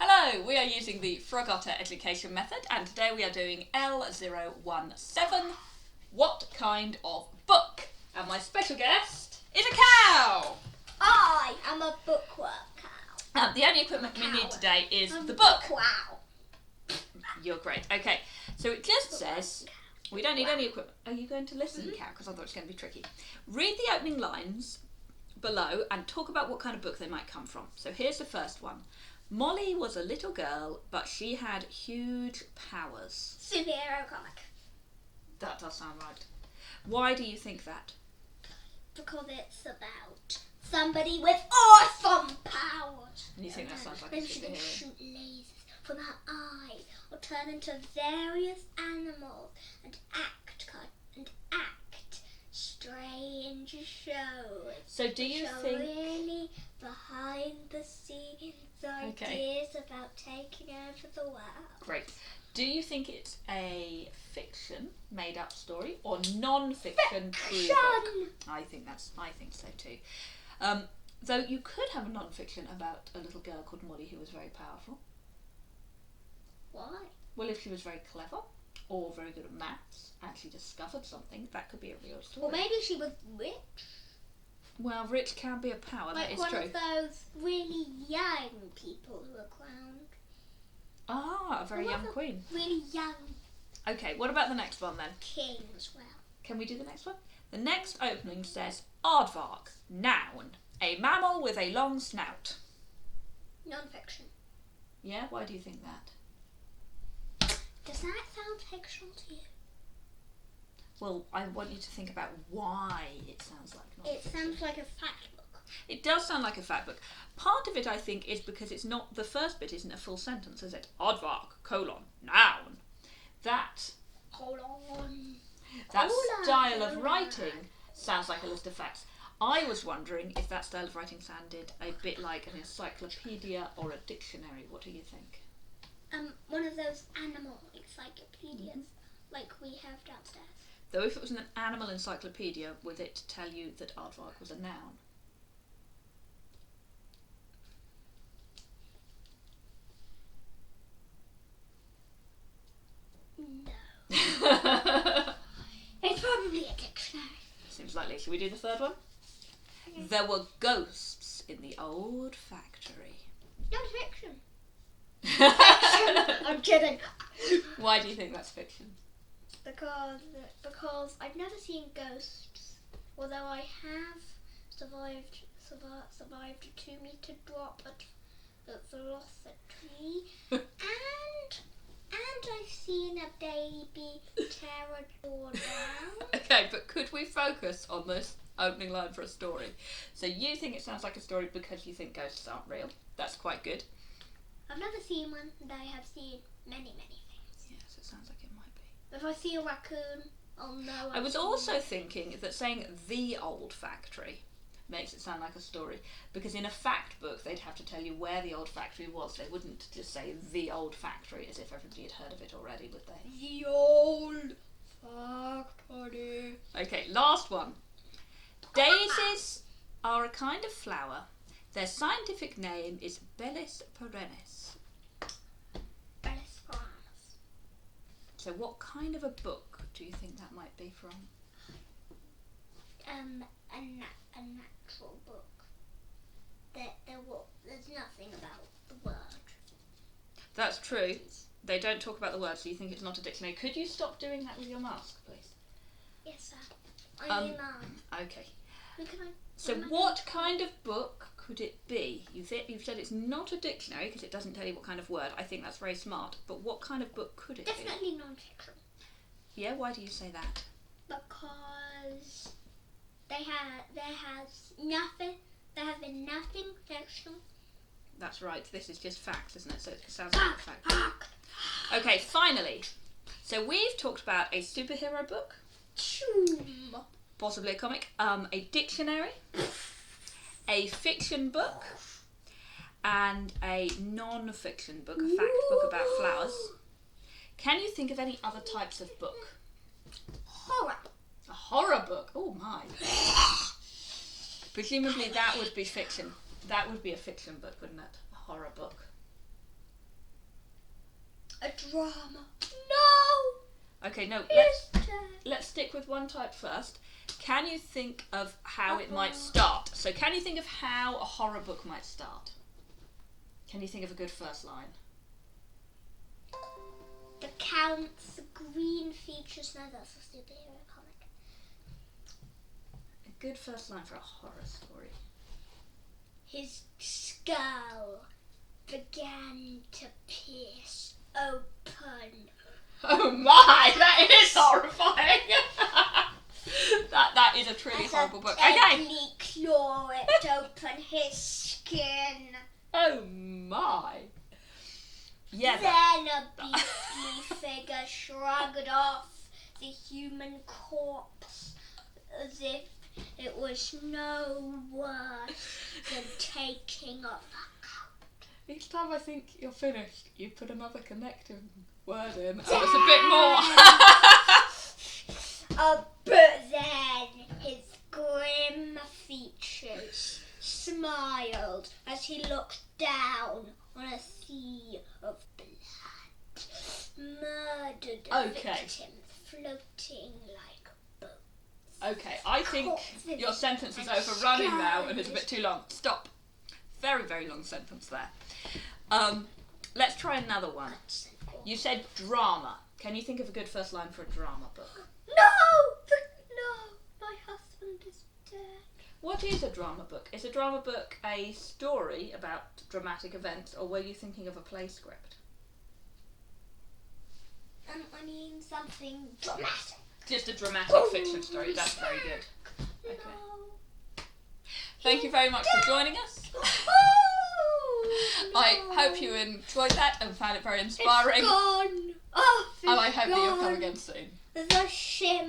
Hello, we are using the Frogotter education method and today we are doing L017, What Kind of Book? And my special guest is a cow! I am a bookworm cow. The only equipment we need today is the book. Wow. You're great. Okay, so it just says, we don't need any equipment. Are you going to listen, cow? Because I thought it was going to be tricky. Read the opening lines below and talk about what kind of book they might come from. So here's the first one. Molly was a little girl, but she had huge powers. Superhero comic. That does sound right. Why do you think that? Because it's about somebody with awesome powers. And you think that sounds like a Maybe she can superhero? shoot lasers from her eyes or turn into various animals and act strange shows. So do you Which are think... really behind the scenes ideas about taking over the world. Great. Do you think it's a fiction, made-up story, or non-fiction true book? I think so too. Though you could have a non-fiction about a little girl called Molly who was very powerful. Why? Well, if she was very clever or very good at maths and she discovered something, that could be a real story. Or maybe she was rich. Well, rich can be a power, Like that is one true. of those really young people who are crowned. Ah, a very young queen. Really young Okay, what about the next one then? king as well. Can we do the next one? The next opening says, aardvark, noun, a mammal with a long snout. Non-fiction. Yeah, why do you think that? Does that sound fictional to you? Well, I want you to think about why it sounds like non-fiction. It sounds like a fact book. It does sound like a fact book. Part of it, I think, is because it's not, the first bit isn't a full sentence, is it? Aardvark, noun. That Hold on. style of writing sounds like a list of facts. I was wondering if that style of writing sounded a bit like an encyclopedia or a dictionary. What do you think? One of those animal encyclopedias like we have downstairs. Though if it was an animal encyclopedia, would it tell you that aardvark was a noun? No. It's probably a dictionary. Seems likely. Shall we do the third one? Okay. There were ghosts in the old factory. Non-fiction. I'm kidding. Why do you think that's fiction? Because I've never seen ghosts, although I have survived a 2-meter drop at velocity, and I've seen a baby pterodactyl down. Okay, but could we focus on this opening line for a story? So you think it sounds like a story because you think ghosts aren't real. That's quite good. I've never seen one, and I have seen many things. Yes, it sounds like it might be. If I see a raccoon, I'll know. I was also thinking that saying the old factory makes it sound like a story, because in a fact book they'd have to tell you where the old factory was. They wouldn't just say the old factory as if everybody had heard of it already, would they? The old factory. Okay, last one. Daisies are a kind of flower. Their scientific name is Bellis perennis. Bellis perennis. So what kind of a book do you think that might be from? A natural book. There's nothing about the word. That's true. They don't talk about the word, so you think it's not a dictionary. Could you stop doing that with your mask, please? Yes, sir. I mean, okay. So what kind of book could it be? You've said it's not a dictionary because it doesn't tell you what kind of word. I think that's very smart. But what kind of book could it be? Definitely non-fiction. Yeah, why do you say that? Because there has been nothing fictional. That's right. This is just facts, isn't it? So it sounds like a fact. Okay, finally. So we've talked about a superhero book. Possibly a comic. A dictionary. A fiction book. And a non-fiction book, a fact book about flowers. Can you think of any other types of book? Horror. A horror book? Oh my. Presumably that would be fiction. That would be a fiction book, wouldn't it? A horror book. drama. No! Okay, no, History. let's stick with one type first. Can you think of how it might start? So can you think of how a horror book might start? Can you think of a good first line? The Count's green features. No, that's a superhero comic. A good first line for a horror story. His skull began to pierce open. Oh my, that is horrifying. that is a truly horrible book. Okay. Deadly claw ripped open his skin. Oh my. Yeah. Then a beastly figure shrugged off the human corpse as if it was no worse than taking off a coat. Each time I think you're finished, you put another connective word in. Oh, it's a bit more. But then his grim features smiled as he looked down on a sea of blood. Murdered victims floating like boats. Okay, I think your sentence is overrunning now and it's a bit too long. Stop. Very, very long sentence there. Let's try another one. You said drama. Can you think of a good first line for a drama book? No, my husband is dead. What is a drama book? Is a drama book a story about dramatic events, or were you thinking of a play script? I mean something dramatic. Just a dramatic fiction story. That's very good. Okay. No. Thank you very much for joining us. I hope you enjoyed that and found it very inspiring. It's gone. Oh, and I hope that you'll come gone. again soon. The shim.